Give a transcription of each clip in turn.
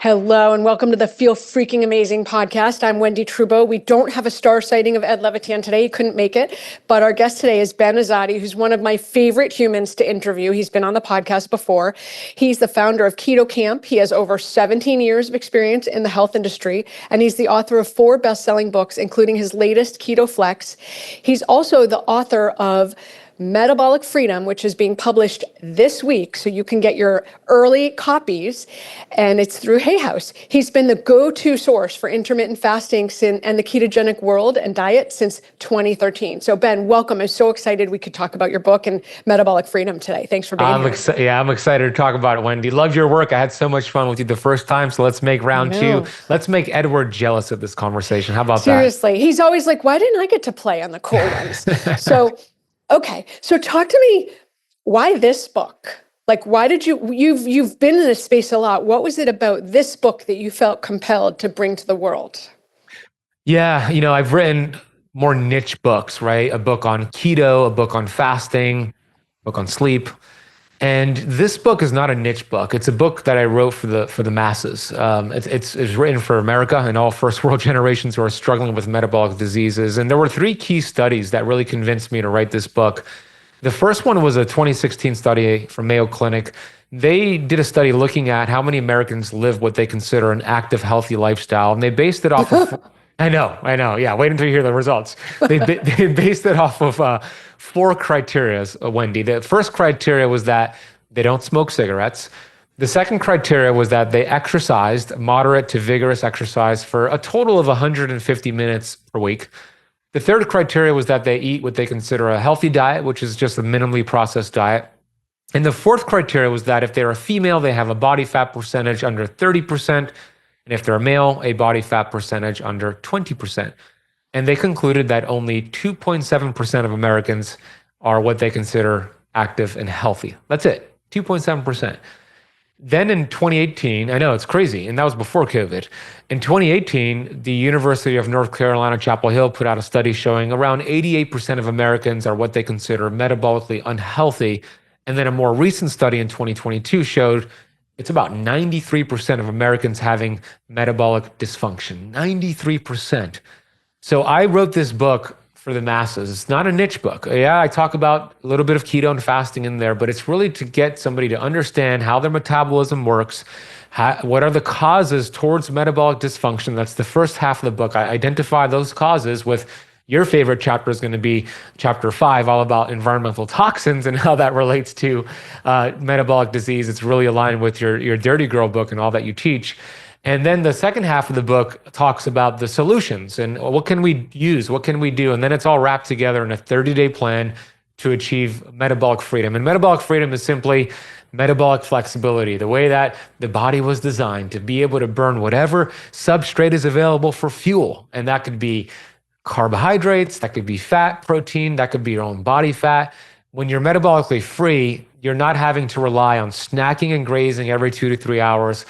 Hello and welcome to the Feel Freaking Amazing podcast. I'm Wendy Trudeau. We don't have a star sighting of Ed Levitan today. He couldn't make it. But our guest today is Ben Azadi, who's one of my favorite humans to interview. He's been on the podcast before. He's the founder of Keto Camp. He has over 17 years of experience in the health industry, and he's the author of 4 best-selling books, including his latest, Keto Flex. He's also the author of Metabolic Freedom, which is being published this week, so you can get your early copies, and it's through Hay House. He's been the go-to source for intermittent fasting and the ketogenic world and diet since 2013. So Ben, welcome. I'm so excited we could talk about your book and Metabolic Freedom today. Thanks for being here. I'm excited to talk about it, Wendy. Love your work. I had so much fun with you the first time, so let's make round 2. Let's make Edward jealous of this conversation. How about Seriously, he's always like, why didn't I get to play on the cool ones? Okay, so talk to me, why this book? Like, why did you've been in this space a lot. What was it about this book that you felt compelled to bring to the world? Yeah, I've written more niche books, right? A book on keto, a book on fasting, a book on sleep. And this book is not a niche book. It's a book that I wrote for the masses. It's written for America and all first world generations who are struggling with metabolic diseases. And there were 3 key studies that really convinced me to write this book. The first one was a 2016 study from Mayo Clinic. They did a study looking at how many Americans live what they consider an active, healthy lifestyle. And they based it off of, I know. Yeah, wait until you hear the results. They based it off of 4 criteria, Wendy. The first criteria was that they don't smoke cigarettes. The second criteria was that they exercised, moderate to vigorous exercise, for a total of 150 minutes per week. The third criteria was that they eat what they consider a healthy diet, which is just a minimally processed diet. And the fourth criteria was that if they're a female, they have a body fat percentage under 30%. And if they're a male, a body fat percentage under 20%. And they concluded that only 2.7% of Americans are what they consider active and healthy. That's it, 2.7%. Then in 2018, I know it's crazy, and that was before COVID. In 2018, the University of North Carolina, Chapel Hill put out a study showing around 88% of Americans are what they consider metabolically unhealthy. And then a more recent study in 2022 showed it's about 93% of Americans having metabolic dysfunction, 93%. So I wrote this book for the masses. It's not a niche book. Yeah, I talk about a little bit of keto and fasting in there, but it's really to get somebody to understand how their metabolism works, what are the causes towards metabolic dysfunction. That's the first half of the book. I identify those causes with your favorite chapter is going to be chapter 5, all about environmental toxins and how that relates to metabolic disease. It's really aligned with your Dirty Girl book and all that you teach. And then the second half of the book talks about the solutions and what can we use, what can we do? And then it's all wrapped together in a 30-day plan to achieve metabolic freedom. And metabolic freedom is simply metabolic flexibility, the way that the body was designed to be able to burn whatever substrate is available for fuel. And that could be carbohydrates, that could be fat, protein, that could be your own body fat. When you're metabolically free, you're not having to rely on snacking and grazing every 2 to 3 hours,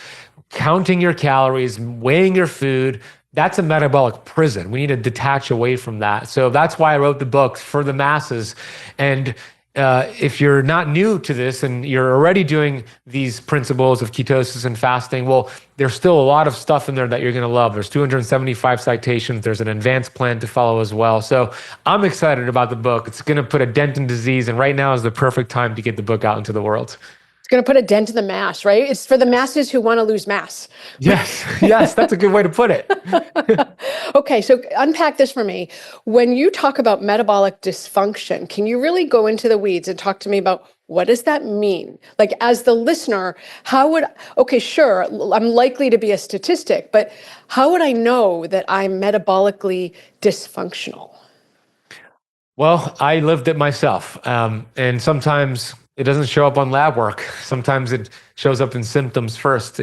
counting your calories, weighing your food. That's a metabolic prison. We need to detach away from that. So that's why I wrote the book for the masses. And if you're not new to this and you're already doing these principles of ketosis and fasting, well, there's still a lot of stuff in there that you're going to love. There's 275 citations. There's an advanced plan to follow as well. So I'm excited about the book. It's going to put a dent in disease. And right now is the perfect time to get the book out into the world. Going to put a dent in the mass, right? It's for the masses who want to lose mass. Yes, that's a good way to put it. Okay, so unpack this for me. When you talk about metabolic dysfunction, can you really go into the weeds and talk to me about what does that mean? Like, as the listener, okay, sure, I'm likely to be a statistic, but how would I know that I'm metabolically dysfunctional? Well, I lived it myself. And sometimes it doesn't show up on lab work. Sometimes it shows up in symptoms first.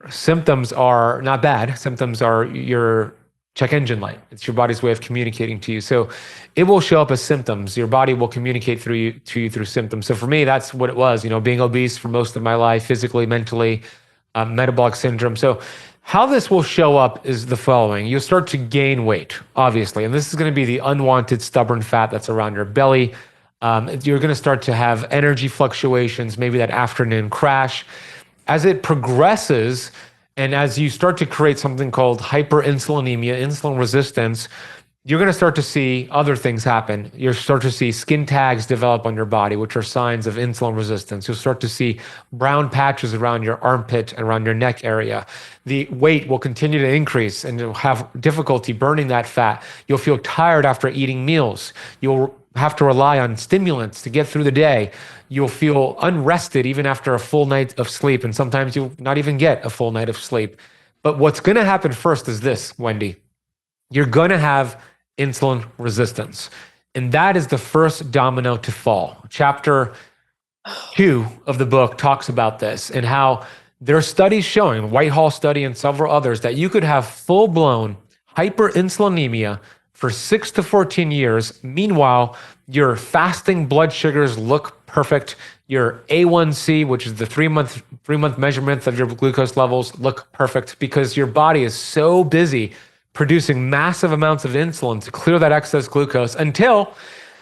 Symptoms are not bad. Symptoms are your check engine light. It's your body's way of communicating to you. So it will show up as symptoms. Your body will communicate to you through symptoms. So for me, that's what it was, being obese for most of my life, physically, mentally, metabolic syndrome. So how this will show up is the following. You'll start to gain weight, obviously. And this is going to be the unwanted stubborn fat that's around your belly. You're going to start to have energy fluctuations, maybe that afternoon crash. As it progresses, And as you start to create something called hyperinsulinemia, insulin resistance, you're going to start to see other things happen. You'll start to see skin tags develop on your body, which are signs of insulin resistance. You'll start to see brown patches around your armpit and around your neck area. The weight will continue to increase and you'll have difficulty burning that fat. You'll feel tired after eating meals. You'll have to rely on stimulants to get through the day. You'll feel unrested even after a full night of sleep. And sometimes you'll not even get a full night of sleep. But what's going to happen first is this, Wendy. You're going to have insulin resistance. And that is the first domino to fall. Chapter 2 of the book talks about this and how there are studies showing, Whitehall study and several others, that you could have full-blown hyperinsulinemia for 6 to 14 years. Meanwhile, your fasting blood sugars look perfect. Your A1C, which is the three-month measurement of your glucose levels, look perfect because your body is so busy producing massive amounts of insulin to clear that excess glucose until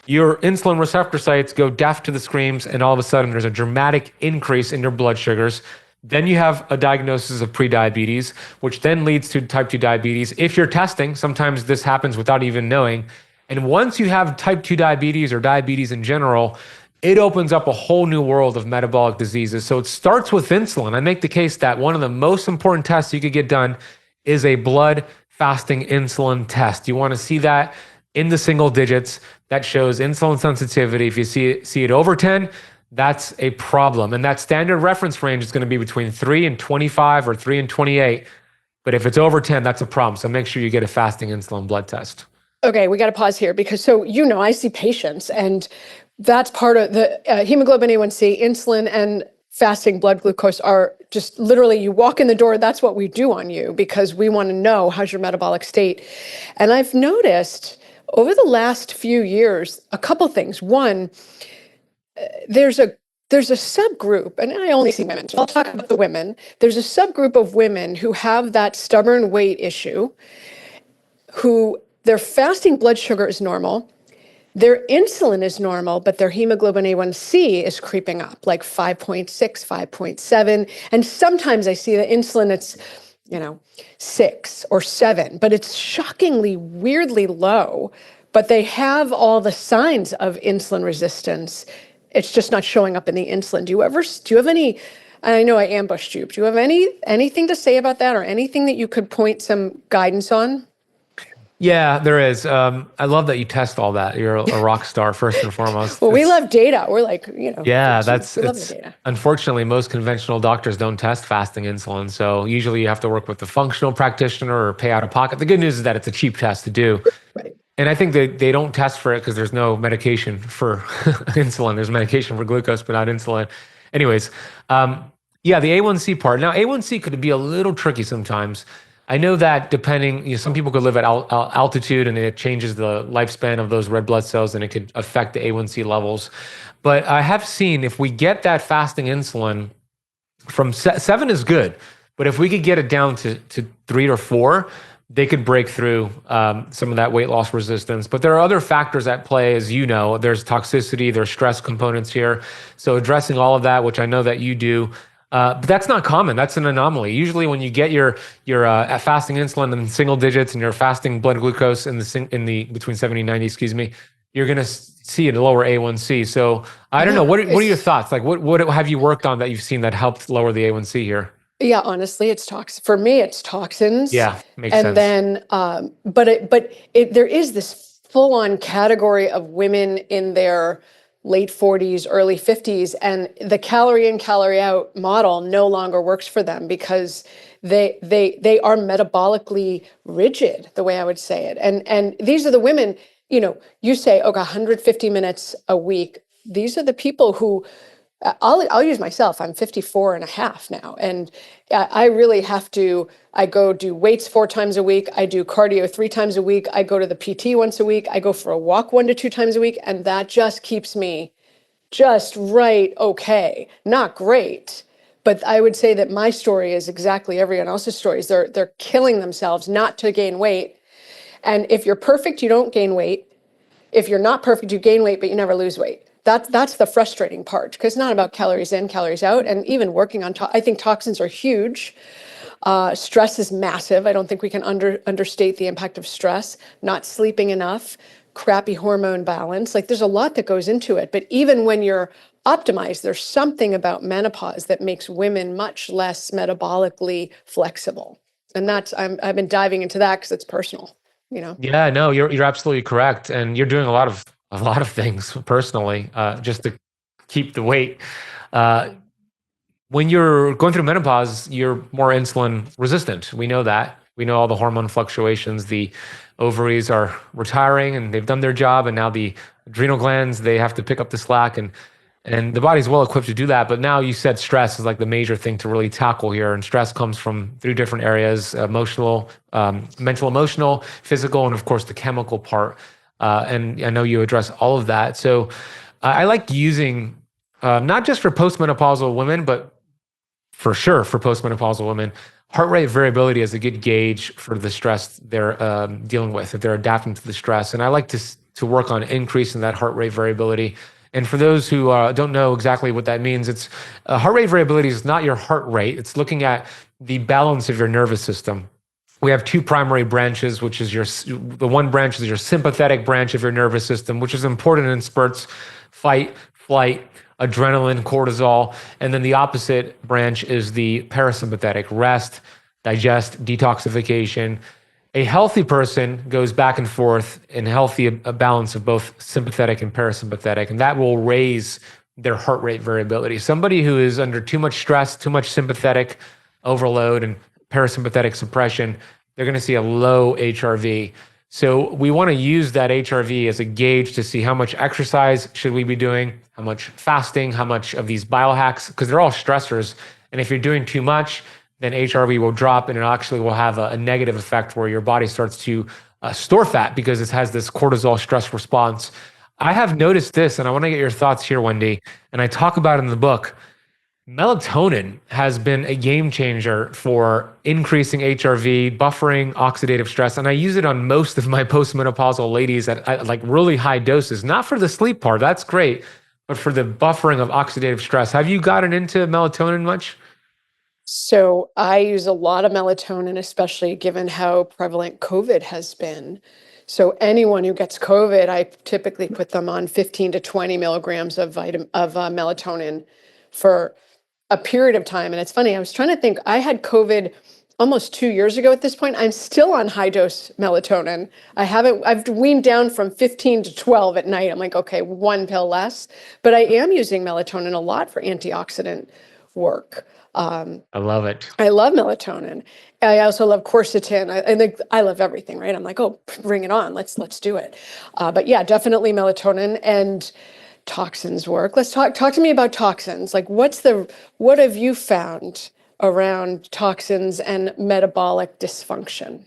your insulin receptor sites go deaf to the screams, and all of a sudden there's a dramatic increase in your blood sugars. Then you have a diagnosis of prediabetes, which then leads to type 2 diabetes. If you're testing, sometimes this happens without even knowing. And once you have type 2 diabetes or diabetes in general, it opens up a whole new world of metabolic diseases. So it starts with insulin. I make the case that one of the most important tests you could get done is a blood fasting insulin test. You want to see that in the single digits. That shows insulin sensitivity. If you see it over 10, that's a problem. And that standard reference range is going to be between 3 and 25 or 3 and 28. But if it's over 10, that's a problem. So make sure you get a fasting insulin blood test. Okay, we got to pause here because I see patients, and that's part of the hemoglobin A1C, insulin, and fasting blood glucose are just literally, you walk in the door, that's what we do on you because we want to know how's your metabolic state. And I've noticed over the last few years, a couple things. One, there's a subgroup, and I only see women, so I'll talk about the women. There's a subgroup of women who have that stubborn weight issue, who their fasting blood sugar is normal, their insulin is normal, but their hemoglobin A1C is creeping up, like 5.6, 5.7. And sometimes I see the insulin, it's, 6 or 7, but it's shockingly, weirdly low. But they have all the signs of insulin resistance. It's just not showing up in the insulin. Do you have any, and I know I ambushed you, do you have anything to say about that or anything that you could point some guidance on? Yeah, there is. I love that you test all that. You're a rock star, first and foremost. Well, we love data. We're like, Yeah, we love the data. Unfortunately, most conventional doctors don't test fasting insulin. So usually you have to work with the functional practitioner or pay out of pocket. The good news is that it's a cheap test to do. Right. And I think they don't test for it because there's no medication for insulin. There's medication for glucose, but not insulin. Anyways, the A1C part. Now, A1C could be a little tricky sometimes. I know that depending, some people could live at altitude and it changes the lifespan of those red blood cells and it could affect the A1C levels. But I have seen if we get that fasting insulin from 7 is good, but if we could get it down to 3 or 4, they could break through some of that weight loss resistance. But there are other factors at play, as you know. There's toxicity, there's stress components here. So addressing all of that, which I know that you do, but that's not common. That's an anomaly. Usually, when you get your fasting insulin in single digits and your fasting blood glucose in the between 70 and 90, you're going to see a lower A1C. So I don't know. What are your thoughts? Like, what have you worked on that you've seen that helped lower the A1C here? Yeah, honestly, it's for me, it's toxins. Yeah, makes sense. And then, there is this full-on category of women in their late 40s, early 50s, and the calorie in, calorie out model no longer works for them because they are metabolically rigid, the way I would say it. And these are the women, you say, okay, 150 minutes a week. These are the people who, I'll use myself. I'm 54 and a half now. And I really have to, I go do weights 4 times a week. I do cardio 3 times a week. I go to the PT once a week. I go for a walk 1 to 2 times a week. And that just keeps me just right. Okay. Not great. But I would say that my story is exactly everyone else's stories. They're killing themselves not to gain weight. And if you're perfect, you don't gain weight. If you're not perfect, you gain weight, but you never lose weight. That's the frustrating part because it's not about calories in, calories out. And even working on, I think toxins are huge. Stress is massive. I don't think we can understate the impact of stress, not sleeping enough, crappy hormone balance. Like there's a lot that goes into it. But even when you're optimized, there's something about menopause that makes women much less metabolically flexible. And I've been diving into that because it's personal, you know? Yeah, no, you're absolutely correct. And you're doing a lot of things personally, just to keep the weight. Uh, when you're going through menopause, you're more insulin resistant. We know that. We know all the hormone fluctuations. The ovaries are retiring and they've done their job, and now the adrenal glands, they have to pick up the slack, and the body's well equipped to do that. But now you said stress is like the major thing to really tackle here. And stress comes from 3 different areas: emotional, mental, emotional, physical, and of course the chemical part. And I know you address all of that. So I like using, not just for postmenopausal women, but for sure for postmenopausal women, heart rate variability is a good gauge for the stress they're dealing with, if they're adapting to the stress. And I like to work on increasing that heart rate variability. And for those who don't know exactly what that means, it's heart rate variability is not your heart rate. It's looking at the balance of your nervous system. We have 2 primary branches, which is the one branch is your sympathetic branch of your nervous system, which is important in spurts: fight, flight, adrenaline, cortisol. And then the opposite branch is the parasympathetic: rest, digest, detoxification. A healthy person goes back and forth in a balance of both sympathetic and parasympathetic, and that will raise their heart rate variability. Somebody who is under too much stress, too much sympathetic overload and parasympathetic suppression, they're going to see a low HRV. So we want to use that HRV as a gauge to see how much exercise should we be doing, how much fasting, how much of these biohacks, because they're all stressors. And if you're doing too much, then HRV will drop, and it actually will have a negative effect where your body starts to store fat because it has this cortisol stress response. I have noticed this, and I want to get your thoughts here, Wendy, and I talk about it in the book. Melatonin has been a game changer for increasing HRV, buffering oxidative stress, and I use it on most of my postmenopausal ladies at like really high doses, not for the sleep part, that's great, but for the buffering of oxidative stress. Have you gotten into melatonin much? So I use a lot of melatonin, especially given how prevalent COVID has been. So anyone who gets COVID, I typically put them on 15 to 20 milligrams of melatonin for a period of time. And it's funny, I was trying to think, I had COVID almost 2 years ago at this point. I'm still on high dose melatonin. I've weaned down from 15 to 12 at night. I'm like, okay, 1 pill less, but I am using melatonin a lot for antioxidant work. I love it. I love melatonin. I also love quercetin. I think I love everything, right? I'm like, oh, bring it on. Let's do it. But yeah, definitely melatonin and toxins work. Let's talk to me about toxins. Like what have you found around toxins and metabolic dysfunction?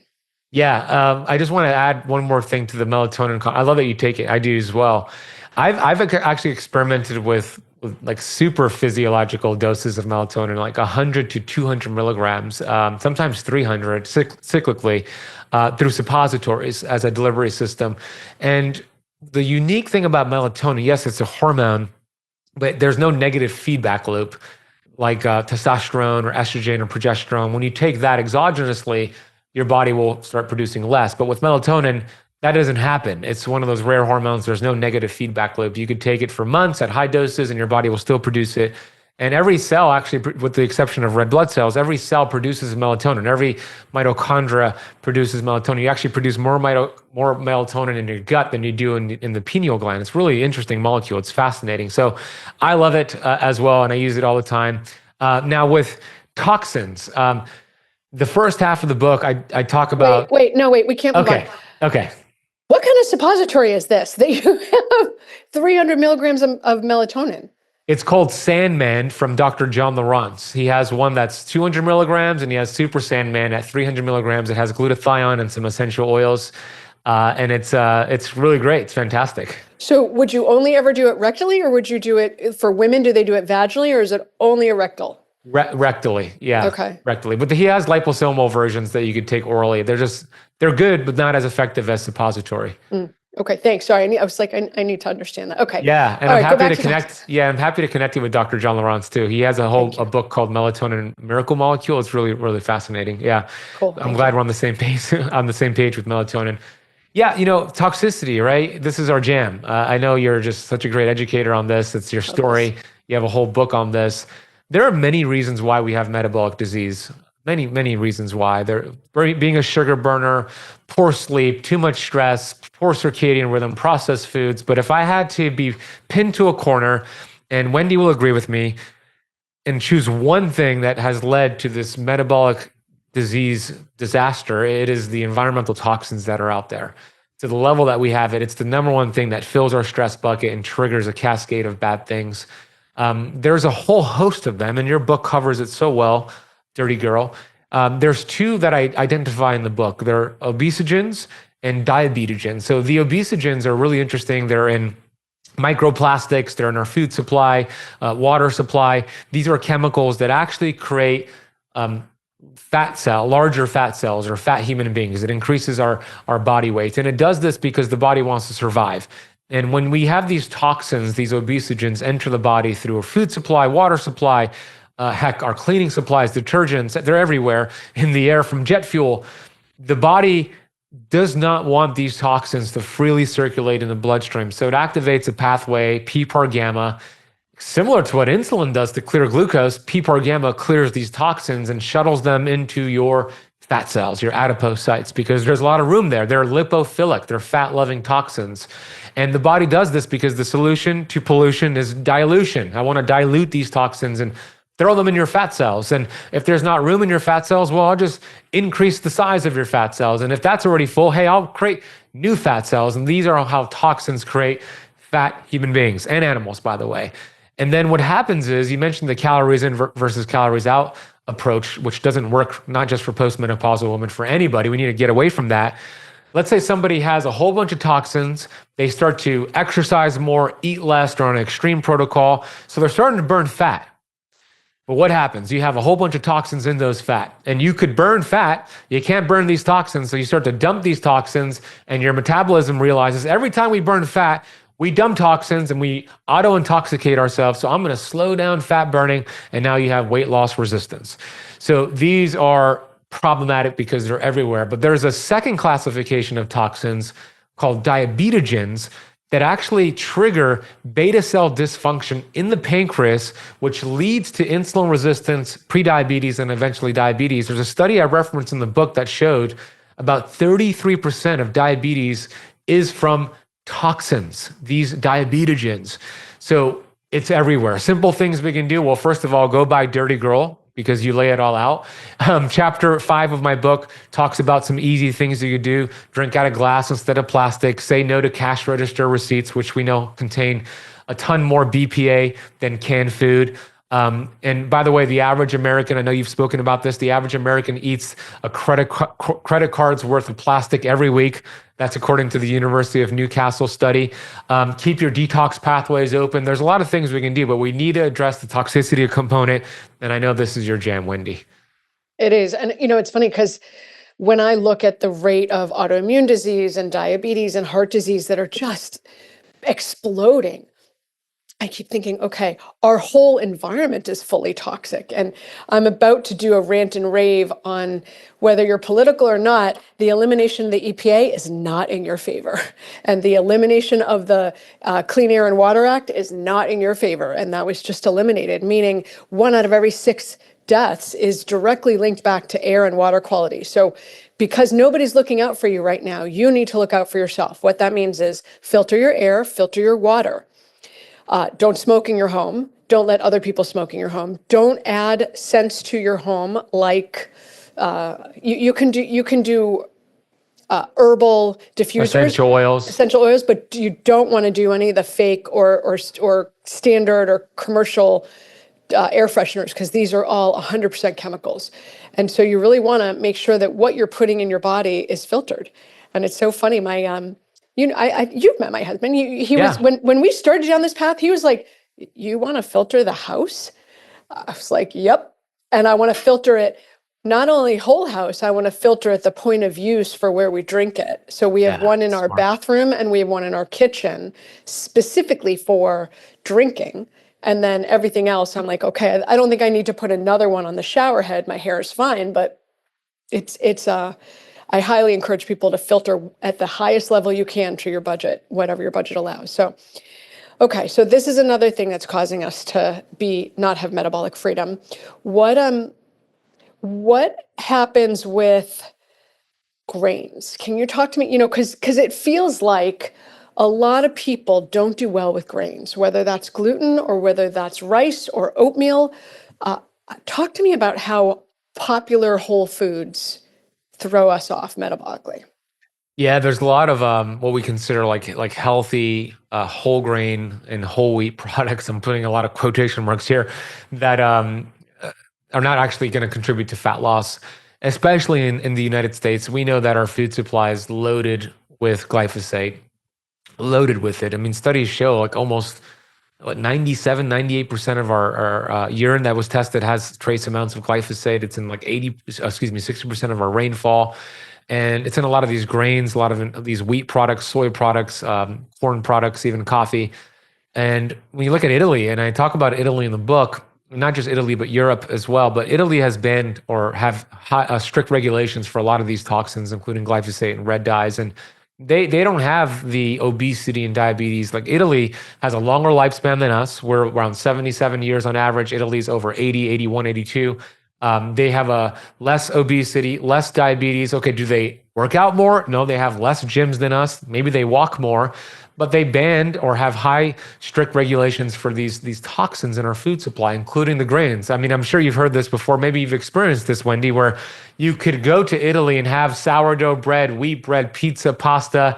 Yeah, I just want to add one more thing to the melatonin. I love that you take it. I do as well. I've actually experimented with like super physiological doses of melatonin, like 100 to 200 milligrams, sometimes 300 cyclically, through suppositories as a delivery system. And the unique thing about melatonin, yes, it's a hormone, but there's no negative feedback loop like testosterone or estrogen or progesterone. When you take that exogenously, your body will start producing less. But with melatonin, that doesn't happen. It's one of those rare hormones. There's no negative feedback loop. You could take it for months at high doses and your body will still produce it. And every cell, actually, with the exception of red blood cells, every cell produces melatonin. Every mitochondria produces melatonin. You actually produce more melatonin in your gut than you do in the pineal gland. It's a really interesting molecule. It's fascinating. So I love it as well, and I use it all the time. Now with toxins, the first half of the book, I talk about... Wait, we can't move on. Okay. What kind of suppository is this that you have 300 milligrams of melatonin? It's called Sandman from Dr. John Lawrence. He has one that's 200 milligrams, and he has Super Sandman at 300 milligrams. It has glutathione and some essential oils, and it's really great. It's fantastic. So would you only ever do it rectally, or would you do it for women? Do they do it vaginally, or is it only a rectal? Rectally, yeah. Okay. Rectally. But he has liposomal versions that you could take orally. They're good, but not as effective as suppository. Okay, thanks. Sorry, I was like, I need to understand that. Okay. Yeah, and All I'm right, go happy back to to connect. Yeah, I'm happy to connect you with Dr. John Lawrence too. He has Thank a you. book called Melatonin Miracle Molecule. It's really, really fascinating. Yeah. Cool. I'm Thank you. glad we're on the same page on the same page with melatonin. Yeah, toxicity, right? This is our jam. I know you're just such a great educator on this. It's your Love this. story. You have a whole book on this. There are many reasons why we have metabolic disease. Many reasons why. Being a sugar burner, poor sleep, too much stress, poor circadian rhythm, processed foods. But if I had to be pinned to a corner, and Wendy will agree with me, and choose one thing that has led to this metabolic disease disaster, it is the environmental toxins that are out there. To the level that we have it, it's the number one thing that fills our stress bucket and triggers a cascade of bad things. There's a whole host of them, and your book covers it so well, Dirty Girl. There's two that I identify in the book. They're obesogens and diabetogens. So the obesogens are really interesting. They're in microplastics, they're in our food supply, water supply. These are chemicals that actually create larger fat cells or fat human beings. It increases our body weight. And it does this because the body wants to survive. And when we have these toxins, these obesogens enter the body through our food supply, water supply, heck, our cleaning supplies, detergents, they're everywhere in the air from jet fuel. The body does not want these toxins to freely circulate in the bloodstream. So it activates a pathway, PPAR gamma, similar to what insulin does to clear glucose. PPAR gamma clears these toxins and shuttles them into your fat cells, your adipocytes, because there's a lot of room there. They're lipophilic, they're fat-loving toxins. And the body does this because the solution to pollution is dilution. I want to dilute these toxins and throw them in your fat cells. And if there's not room in your fat cells, well, I'll just increase the size of your fat cells. And if that's already full, hey, I'll create new fat cells. And these are how toxins create fat human beings and animals, by the way. And then what happens is, you mentioned the calories in versus calories out approach, which doesn't work not just for postmenopausal women, for anybody. We need to get away from that. Let's say somebody has a whole bunch of toxins. They start to exercise more, eat less, they're on an extreme protocol. So they're starting to burn fat. But what happens? You have a whole bunch of toxins in those fat, and you could burn fat. You can't burn these toxins. So you start to dump these toxins, and your metabolism realizes every time we burn fat, we dump toxins and we auto-intoxicate ourselves. So I'm going to slow down fat burning, and now you have weight loss resistance. So these are problematic because they're everywhere. But there's a second classification of toxins called diabetogens that actually trigger beta cell dysfunction in the pancreas, which leads to insulin resistance, prediabetes, and eventually diabetes. There's a study I referenced in the book that showed about 33% of diabetes is from toxins, these diabetogens. So it's everywhere. Simple things we can do. Well, first of all, go buy Dirty Girl, because you lay it all out. Chapter 5 of my book talks about some easy things you could do. Drink out of glass instead of plastic. Say no to cash register receipts, which we know contain a ton more BPA than canned food. And by the way, the average American, I know you've spoken about this, the average American eats a credit card's worth of plastic every week. That's according to the University of Newcastle study. Keep your detox pathways open. There's a lot of things we can do, but we need to address the toxicity component. And I know this is your jam, Wendy. It is. And, it's funny because when I look at the rate of autoimmune disease and diabetes and heart disease that are just exploding, I keep thinking, okay, our whole environment is fully toxic. And I'm about to do a rant and rave on whether you're political or not, the elimination of the EPA is not in your favor. And the elimination of the Clean Air and Water Act is not in your favor. And that was just eliminated, meaning 1 out of every 6 deaths is directly linked back to air and water quality. So because nobody's looking out for you right now, you need to look out for yourself. What that means is filter your air, filter your water. Don't smoke in your home. Don't let other people smoke in your home. Don't add scents to your home like you can do herbal diffusers, essential oils, but you don't want to do any of the fake or standard or commercial air fresheners, because these are all 100% chemicals. And so you really want to make sure that what you're putting in your body is filtered. And it's so funny. You've met my husband. He was, when we started down this path, he was like, "You want to filter the house?" I was like, "Yep." And I want to filter it not only whole house, I want to filter at the point of use for where we drink it. So we have Yeah, one in our smart. bathroom and we have one in our kitchen specifically for drinking. And then everything else, I'm like, okay, I don't think I need to put another one on the shower head. My hair is fine, but I highly encourage people to filter at the highest level you can to your budget, whatever your budget allows. So, okay, so this is another thing that's causing us to not have metabolic freedom. What happens with grains? Can you talk to me, because it feels like a lot of people don't do well with grains, whether that's gluten or whether that's rice or oatmeal. Talk to me about how popular whole foods throw us off metabolically. Yeah, there's a lot of what we consider like healthy whole grain and whole wheat products. I'm putting a lot of quotation marks here that are not actually going to contribute to fat loss, especially in the United States. We know that our food supply is loaded with glyphosate, loaded with it. I mean, studies show like almost 97, 98% of our urine that was tested has trace amounts of glyphosate. It's in like 60% of our rainfall. And it's in a lot of these grains, a lot of these wheat products, soy products, corn products, even coffee. And when you look at Italy, and I talk about Italy in the book, not just Italy, but Europe as well. But Italy has banned or have strict regulations for a lot of these toxins, including glyphosate and red dyes. And they don't have the obesity and diabetes. Like Italy has a longer lifespan than us. We're around 77 years on average. Italy's over 80, 81, 82. They have a less obesity, less diabetes. Okay, do they work out more? No, they have less gyms than us. Maybe they walk more, but they banned or have high strict regulations for these toxins in our food supply, including the grains. I mean, I'm sure you've heard this before. Maybe you've experienced this, Wendy, where you could go to Italy and have sourdough bread, wheat bread, pizza, pasta,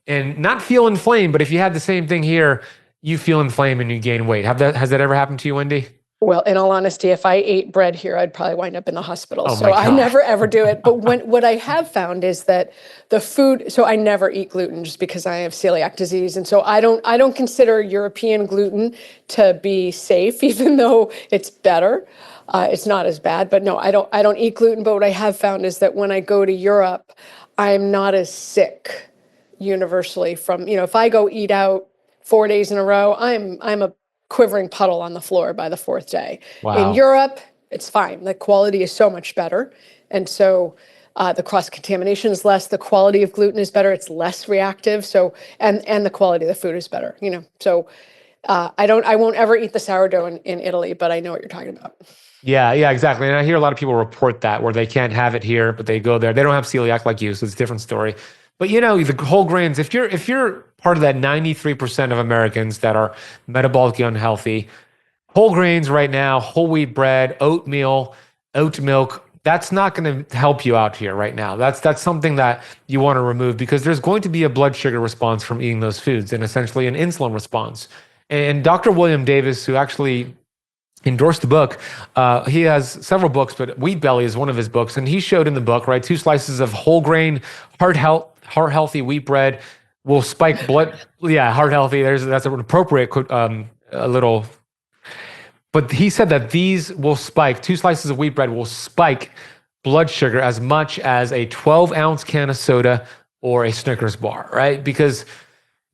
and not feel inflamed. But if you had the same thing here, you feel inflamed and you gain weight. Has that ever happened to you, Wendy? Well, in all honesty, if I ate bread here, I'd probably wind up in the hospital. Oh So my I God. never ever do it. But what I have found is that the food, so I never eat gluten just because I have celiac disease. And so I don't consider European gluten to be safe, even though it's better. It's not as bad, but no, I don't eat gluten. But what I have found is that when I go to Europe, I'm not as sick universally from, if I go eat out 4 days in a row, I'm a quivering puddle on the floor by the fourth day. In Wow. Europe, it's fine. The quality is so much better. And so the cross contamination is less. The quality of gluten is better. It's less reactive. So, and the quality of the food is better, So I won't ever eat the sourdough in Italy, but I know what you're talking about. Yeah, exactly. And I hear a lot of people report that where they can't have it here, but they go there. They don't have celiac like you, so it's a different story. But the whole grains, if you're part of that 93% of Americans that are metabolically unhealthy, whole grains right now, whole wheat bread, oatmeal, oat milk, that's not going to help you out here right now. That's something that you want to remove because there's going to be a blood sugar response from eating those foods and essentially an insulin response. And Dr. William Davis, who actually endorsed the book. He has several books, but Wheat Belly is one of his books. And he showed in the book, right, 2 slices of whole grain, heart healthy wheat bread will spike blood. Yeah, heart healthy. That's an appropriate a little. But he said that these will spike, 2 slices of wheat bread will spike blood sugar as much as a 12-ounce can of soda or a Snickers bar, right? Because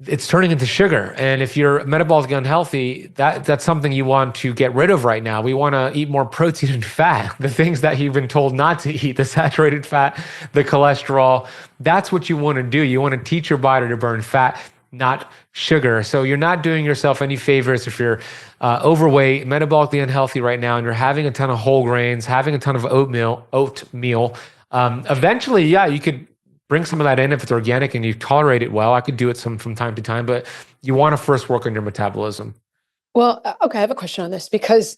it's turning into sugar. And if you're metabolically unhealthy, that's something you want to get rid of right now. We want to eat more protein and fat, the things that you've been told not to eat, the saturated fat, the cholesterol. That's what you want to do. You want to teach your body to burn fat, not sugar. So you're not doing yourself any favors if you're overweight, metabolically unhealthy right now, and you're having a ton of whole grains, having a ton of oatmeal. Eventually, yeah, you could bring some of that in if it's organic and you tolerate it well. I could do it from time to time, but you want to first work on your metabolism. Well, okay, I have a question on this because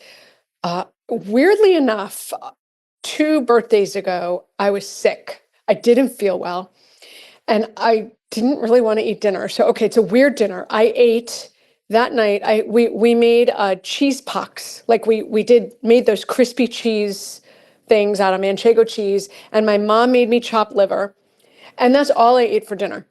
weirdly enough, 2 birthdays ago, I was sick. I didn't feel well and I didn't really want to eat dinner. So, okay, it's a weird dinner. I ate that night. We made cheese pucks. Like we made those crispy cheese things out of manchego cheese, and my mom made me chopped liver. And that's all I ate for dinner.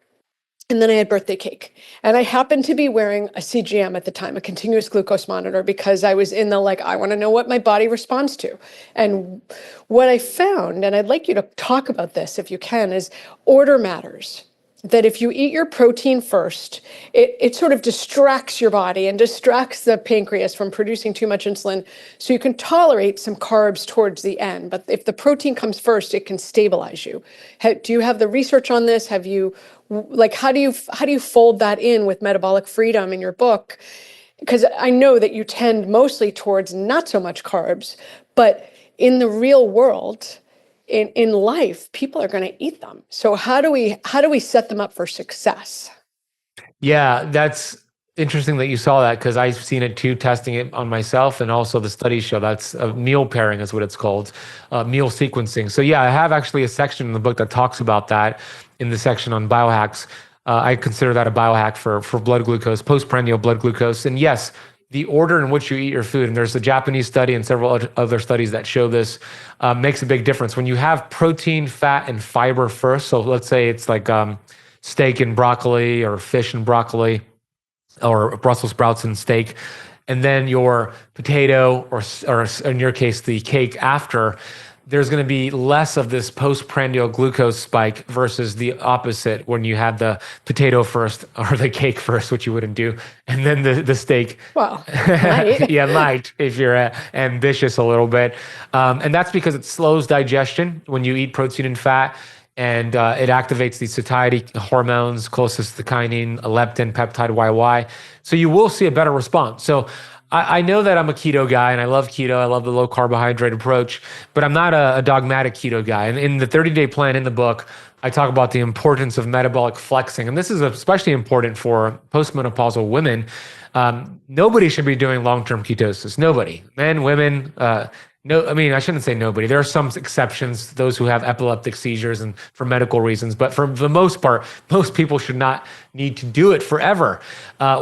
And then I had birthday cake. And I happened to be wearing a CGM at the time, a continuous glucose monitor, because I was in the like, I want to know what my body responds to. And what I found, and I'd like you to talk about this if you can, is order matters. That if you eat your protein first, it sort of distracts your body and distracts the pancreas from producing too much insulin. So you can tolerate some carbs towards the end. But if the protein comes first, it can stabilize you. Do you have the research on this? Have you, like, how do you fold that in with Metabolic Freedom in your book? Because I know that you tend mostly towards not so much carbs, but in the real world, in life, people are going to eat them. So how do we set them up for success? Yeah, that's interesting that you saw that, because I've seen it too, testing it on myself, and also the studies show that's meal pairing is what it's called, meal sequencing. So yeah, I have actually a section in the book that talks about that in the section on biohacks. I consider that a biohack for blood glucose, postprandial blood glucose. And yes, the order in which you eat your food, and there's a Japanese study and several other studies that show this, makes a big difference. When you have protein, fat, and fiber first, so let's say it's like steak and broccoli, or fish and broccoli, or Brussels sprouts and steak, and then your potato, or in your case, the cake after, there's going to be less of this postprandial glucose spike versus the opposite when you have the potato first or the cake first, which you wouldn't do, and then the steak. Well, might. Yeah, might if you're ambitious a little bit. And that's because it slows digestion when you eat protein and fat, and it activates the satiety hormones, cholecystokinin, leptin, peptide YY. So you will see a better response. So I know that I'm a keto guy, and I love keto. I love the low carbohydrate approach, but I'm not a dogmatic keto guy. And in the 30-day plan in the book, I talk about the importance of metabolic flexing. And this is especially important for postmenopausal women. Nobody should be doing long-term ketosis. Nobody, men, women, no, I mean, I shouldn't say nobody. There are some exceptions, those who have epileptic seizures and for medical reasons. But for the most part, most people should not need to do it forever.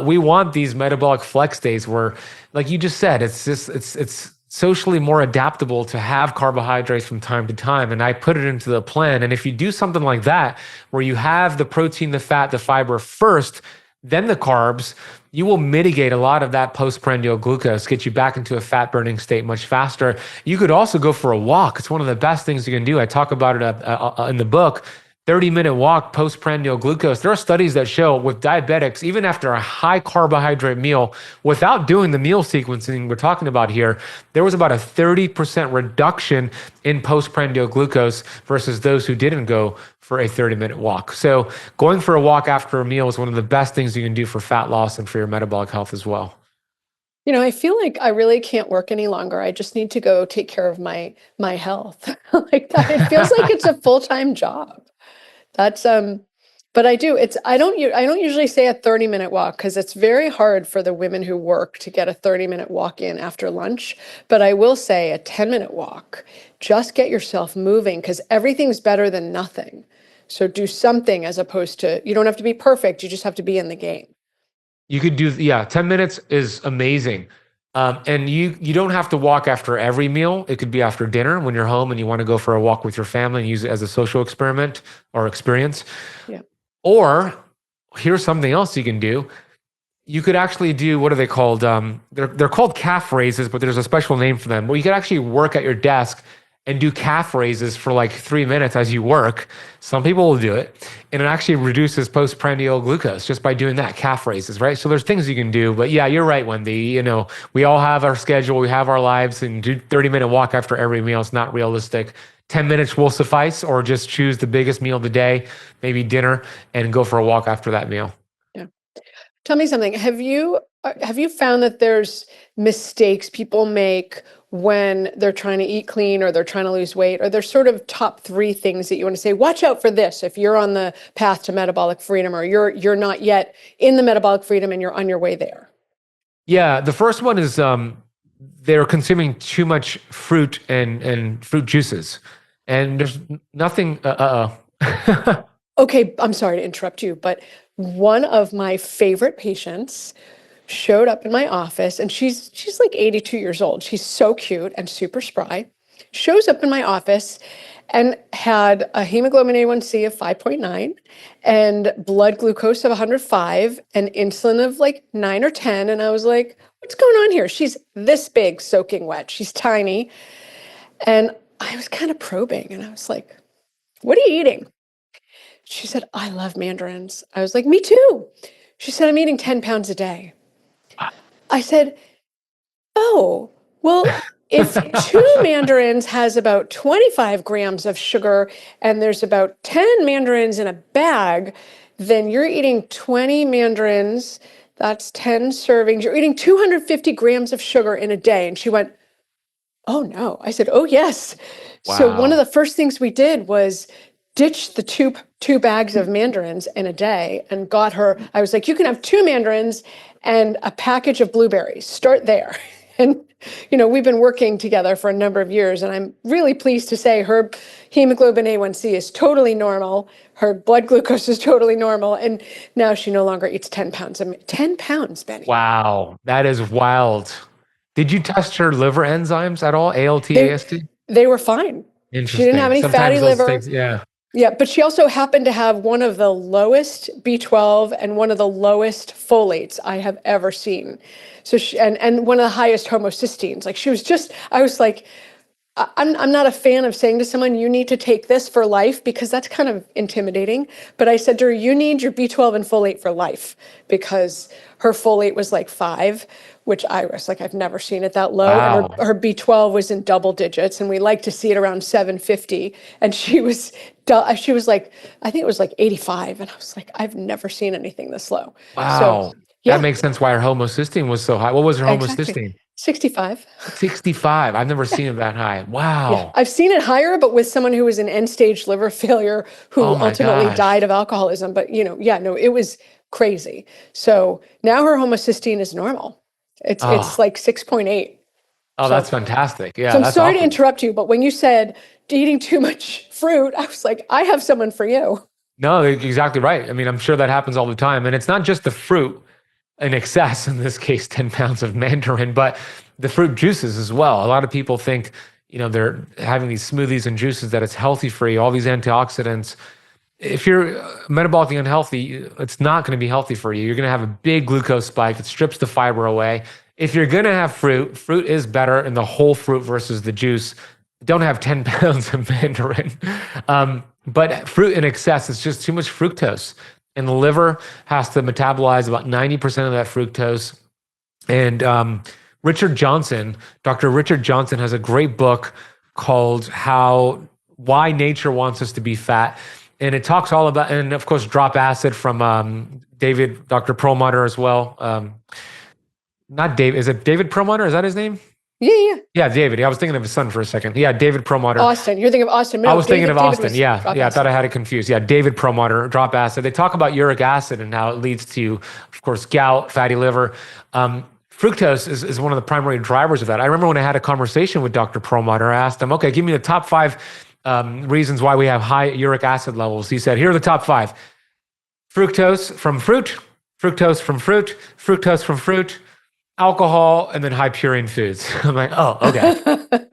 We want these metabolic flex days where, like you just said, it's socially more adaptable to have carbohydrates from time to time. And I put it into the plan. And if you do something like that, where you have the protein, the fat, the fiber first, then the carbs, you will mitigate a lot of that postprandial glucose, get you back into a fat burning state much faster. You could also go for a walk. It's one of the best things you can do. I talk about it in the book. 30-minute walk, postprandial glucose. There are studies that show with diabetics, even after a high carbohydrate meal, without doing the meal sequencing we're talking about here, there was about a 30% reduction in postprandial glucose versus those who didn't go for a 30-minute walk. So going for a walk after a meal is one of the best things you can do for fat loss and for your metabolic health as well. You know, I feel like I really can't work any longer. I just need to go take care of my health. Like that. It feels like it's a full-time job. That's but I don't usually say a 30-minute walk, because it's very hard for the women who work to get a 30-minute walk in after lunch. But I will say a 10-minute walk. Just get yourself moving, because everything's better than nothing. So do something, as opposed to, you don't have to be perfect, you just have to be in the game. You could do, yeah, 10 minutes is amazing. And you don't have to walk after every meal. It could be after dinner when you're home and you want to go for a walk with your family and use it as a social experiment or experience. Yeah. Or here's something else you can do. You could actually do, what are they called? They're called calf raises, but there's a special name for them. Where you could actually work at your desk and do calf raises for like 3 minutes as you work. Some people will do it, and it actually reduces postprandial glucose just by doing that, calf raises, right? So there's things you can do, but yeah, you're right, Wendy. You know, we all have our schedule, we have our lives, and do 30-minute walk after every meal is not realistic. 10 minutes will suffice, or just choose the biggest meal of the day, maybe dinner, and go for a walk after that meal. Yeah. Tell me something. Have you found that there's mistakes people make when they're trying to eat clean or they're trying to lose weight? Or there's sort of top 3 things that you want to say, watch out for this if you're on the path to metabolic freedom, or you're not yet in the metabolic freedom and you're on your way there? Yeah, the first one is they're consuming too much fruit and fruit juices. And there's nothing, Okay, I'm sorry to interrupt you, but one of my favorite patients showed up in my office, and she's like 82 years old. She's so cute and super spry. Shows up in my office, and had a hemoglobin A1C of 5.9 and blood glucose of 105 and insulin of like 9 or 10. And I was like, what's going on here? She's this big, soaking wet. She's tiny. And I was kind of probing and I was like, what are you eating? She said, I love mandarins. I was like, me too. She said, I'm eating 10 pounds a day. I said, oh, well, if two mandarins has about 25 grams of sugar and there's about 10 mandarins in a bag, then you're eating 20 mandarins. That's 10 servings. You're eating 250 grams of sugar in a day. And she went, oh no. I said, oh yes. Wow. So one of the first things we did was ditch the two bags of mandarins in a day and got her, I was like, you can have 2 mandarins and a package of blueberries. Start there. And, we've been working together for a number of years, and I'm really pleased to say her hemoglobin A1C is totally normal. Her blood glucose is totally normal. And now she no longer eats 10 pounds. 10 pounds, Benny. Wow. That is wild. Did you test her liver enzymes at all? ALT, AST? They were fine. Interesting. She didn't have any Sometimes fatty those liver. things, yeah. Yeah, but she also happened to have one of the lowest B12 and one of the lowest folates I have ever seen. So and one of the highest homocysteines. Like she was just, I was like, I'm not a fan of saying to someone, you need to take this for life, because that's kind of intimidating. But I said to her, you need your B12 and folate for life, because her folate was like 5, which I was like, I've never seen it that low. Wow. And her B12 was in double digits, and we like to see it around 750. And she was like, I think it was like 85. And I was like, I've never seen anything this low. Wow. So, yeah. That makes sense why her homocysteine was so high. What was her homocysteine? Exactly. 65. 65. I've never seen it that high. Wow. Yeah. I've seen it higher, but with someone who was in end-stage liver failure who ultimately died of alcoholism. But, it was crazy. So now her homocysteine is normal. It's like 6.8. Oh, that's fantastic. Yeah. So I'm that's sorry to awesome. interrupt you, but when you said eating too much fruit, I was like, I have someone for you. No, you're exactly right. I mean, I'm sure that happens all the time. And it's not just the fruit in excess, in this case, 10 pounds of mandarin, but the fruit juices as well. A lot of people think, they're having these smoothies and juices, that it's healthy for you, all these antioxidants. If you're metabolically unhealthy, it's not going to be healthy for you. You're going to have a big glucose spike that strips the fiber away. If you're going to have fruit is better in the whole fruit versus the juice. Don't have 10 pounds of mandarin. But fruit in excess is just too much fructose. And the liver has to metabolize about 90% of that fructose. And Dr. Richard Johnson has a great book called Why Nature Wants Us to Be Fat. And it talks all about, and of course, Drop Acid from Dr. Perlmutter as well. Not David, is it David Perlmutter? Is that his name? Yeah. Yeah, David. I was thinking of his son for a second. Yeah, David Perlmutter. Austin. You're thinking of Austin. No, I was thinking of Austin. Yeah, I thought I had it Acid. confused. Yeah, David Perlmutter, Drop Acid. They talk about uric acid and how it leads to, of course, gout, fatty liver. Fructose is one of the primary drivers of that. I remember when I had a conversation with Dr. Perlmutter, I asked him, okay, give me the top 5 reasons why we have high uric acid levels. He said, here are the top 5. Fructose from fruit, fructose from fruit, fructose from fruit, alcohol, and then high purine foods. I'm like, oh, okay.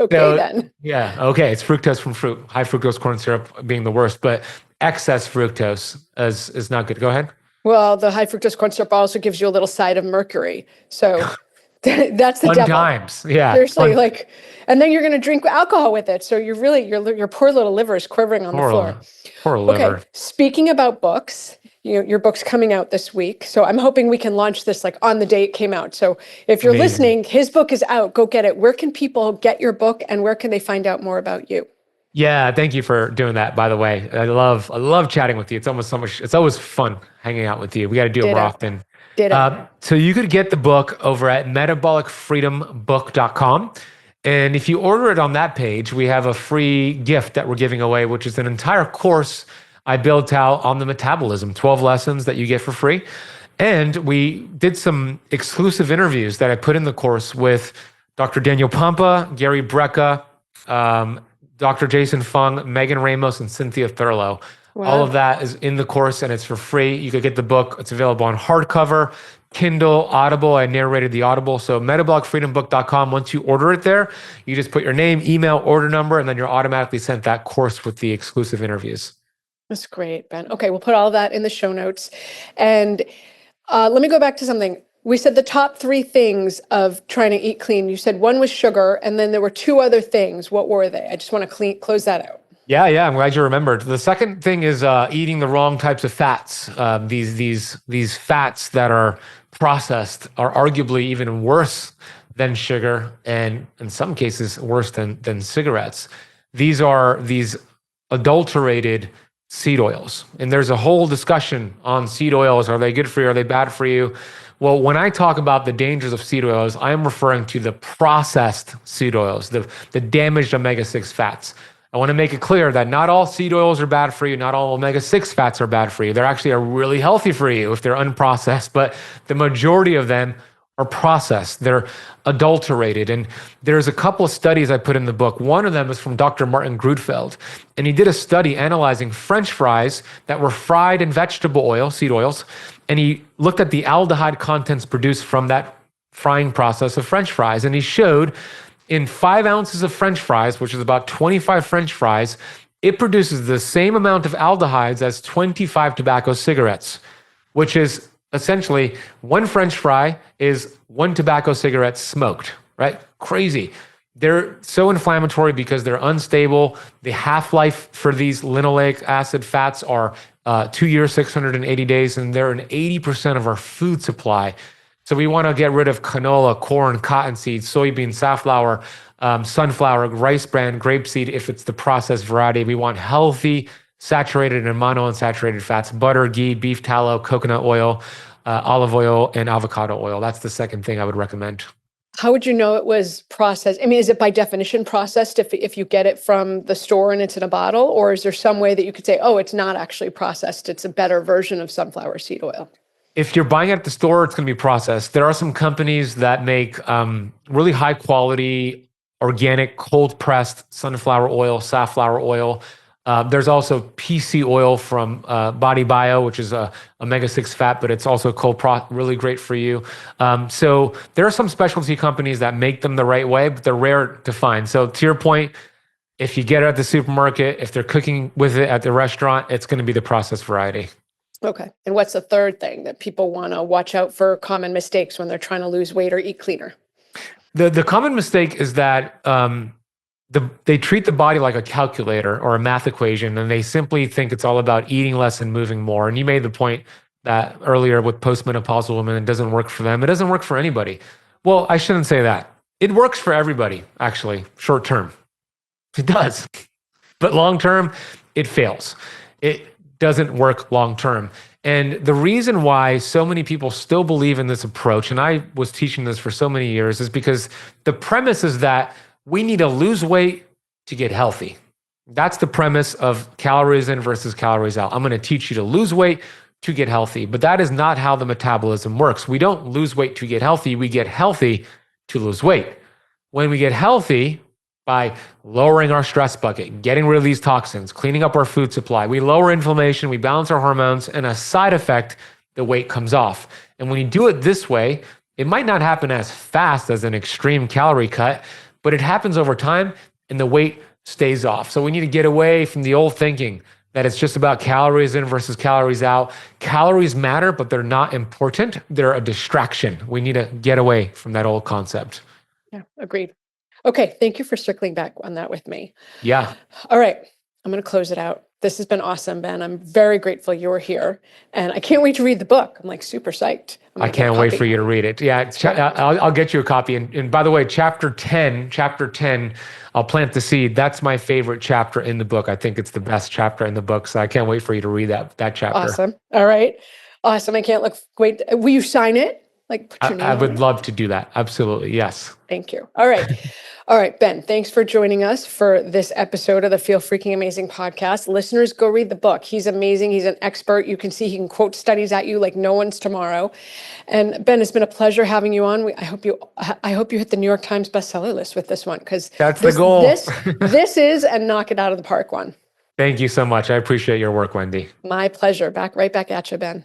Then. Yeah, okay. It's fructose from fruit, high fructose corn syrup being the worst, but excess fructose is not good. Go ahead. Well, the high fructose corn syrup also gives you a little side of mercury. So that's the Fun devil. times. Yeah. Seriously, and then you're going to drink alcohol with it. So you're really, your poor little liver is quivering on the floor. Poor liver. Okay. Speaking about books, your book's coming out this week. So I'm hoping we can launch this like on the day it came out. So if you're listening, his book is out. Go get it. Where can people get your book, and where can they find out more about you? Yeah, thank you for doing that, by the way. I love chatting with you. It's always fun hanging out with you. We got to do it more often. So you could get the book over at metabolicfreedombook.com. And if you order it on that page, we have a free gift that we're giving away, which is an entire course I built out on the metabolism, 12 lessons that you get for free. And we did some exclusive interviews that I put in the course with Dr. Daniel Pompa, Gary Brecka, Dr. Jason Fung, Megan Ramos, and Cynthia Thurlow. All Wow. of that is in the course and it's for free. You could get the book. It's available on hardcover, Kindle, Audible. I narrated the Audible. So metabolicfreedombook.com. Once you order it there, you just put your name, email, order number, and then you're automatically sent that course with the exclusive interviews. That's great, Ben. Okay, we'll put all of that in the show notes. And let me go back to something. We said the top three things of trying to eat clean. You said one was sugar, and then there were two other things. What were they? I just want to close that out. Yeah, I'm glad you remembered. The second thing is eating the wrong types of fats. These fats that are processed are arguably even worse than sugar, and in some cases worse than cigarettes. These are these adulterated seed oils, and there's a whole discussion on seed oils. Are they good for you? Are they bad for you? Well, when I talk about the dangers of seed oils, I am referring to the processed seed oils, the damaged omega-6 fats. I want to make it clear that not all seed oils are bad for you. Not all omega-6 fats are bad for you. They're actually are really healthy for you if they're unprocessed, but the majority of them are processed. They're adulterated. And there's a couple of studies I put in the book. One of them is from Dr. Martin Grudfeld, and he did a study analyzing French fries that were fried in vegetable oil, seed oils, and he looked at the aldehyde contents produced from that frying process of French fries, and he showed in 5 ounces of French fries, which is about 25 French fries, it produces the same amount of aldehydes as 25 tobacco cigarettes, which is essentially one French fry is one tobacco cigarette smoked, right? Crazy. They're so inflammatory because they're unstable. The half-life for these linoleic acid fats are 2 years, 680 days, and they're in 80% of our food supply. So we want to get rid of canola, corn, cottonseed, soybean, safflower, sunflower, rice bran, grapeseed if it's the processed variety. We want healthy, saturated and monounsaturated fats, butter, ghee, beef tallow, coconut oil, olive oil, and avocado oil. That's the second thing I would recommend. How would you know it was processed? I mean, is it by definition processed if you get it from the store and it's in a bottle? Or is there some way that you could say, oh, it's not actually processed, it's a better version of sunflower seed oil? If you're buying it at the store, it's going to be processed. There are some companies that make really high quality, organic, cold pressed sunflower oil, safflower oil. There's also PC oil from Body Bio, which is a omega-6 fat, but it's also really great for you. So there are some specialty companies that make them the right way, but they're rare to find. So to your point, if you get it at the supermarket, if they're cooking with it at the restaurant, it's going to be the processed variety. Okay. And what's the third thing that people want to watch out for, common mistakes when they're trying to lose weight or eat cleaner? The common mistake is that they treat the body like a calculator or a math equation, and they simply think it's all about eating less and moving more. And you made the point that earlier with postmenopausal women, it doesn't work for them. It doesn't work for anybody. Well, I shouldn't say that. It works for everybody, actually, short term. It does. But long term, it fails. It doesn't work long term. And the reason why so many people still believe in this approach, and I was teaching this for so many years, is because the premise is that we need to lose weight to get healthy. That's the premise of calories in versus calories out. I'm going to teach you to lose weight to get healthy, but that is not how the metabolism works. We don't lose weight to get healthy. We get healthy to lose weight. When we get healthy, by lowering our stress bucket, getting rid of these toxins, cleaning up our food supply, we lower inflammation, we balance our hormones, and a side effect, the weight comes off. And when you do it this way, it might not happen as fast as an extreme calorie cut, but it happens over time and the weight stays off. So we need to get away from the old thinking that it's just about calories in versus calories out. Calories matter, but they're not important. They're a distraction. We need to get away from that old concept. Yeah, agreed. Okay, thank you for circling back on that with me. Yeah. All right, I'm going to close it out. This has been awesome, Ben. I'm very grateful you were here, and I can't wait to read the book. I'm like super psyched. I can't wait for you to read it. Yeah, I'll get you a copy. And by the way, chapter 10, I'll plant the seed. That's my favorite chapter in the book. I think it's the best chapter in the book. So I can't wait for you to read that chapter. Awesome. All right. Awesome. I can't wait. Will you sign it? Like put your name I on would it? love to do that. Absolutely. Yes. Thank you. All right. All right, Ben, thanks for joining us for this episode of the Feel Freaking Amazing podcast. Listeners, go read the book. He's amazing. He's an expert. You can see he can quote studies at you like no one's tomorrow. And Ben, it's been a pleasure having you on. I hope you hit the New York Times bestseller list with this one, because that's the goal. This is a knock it out of the park one. Thank you so much. I appreciate your work, Wendy. My pleasure. Right back at you, Ben.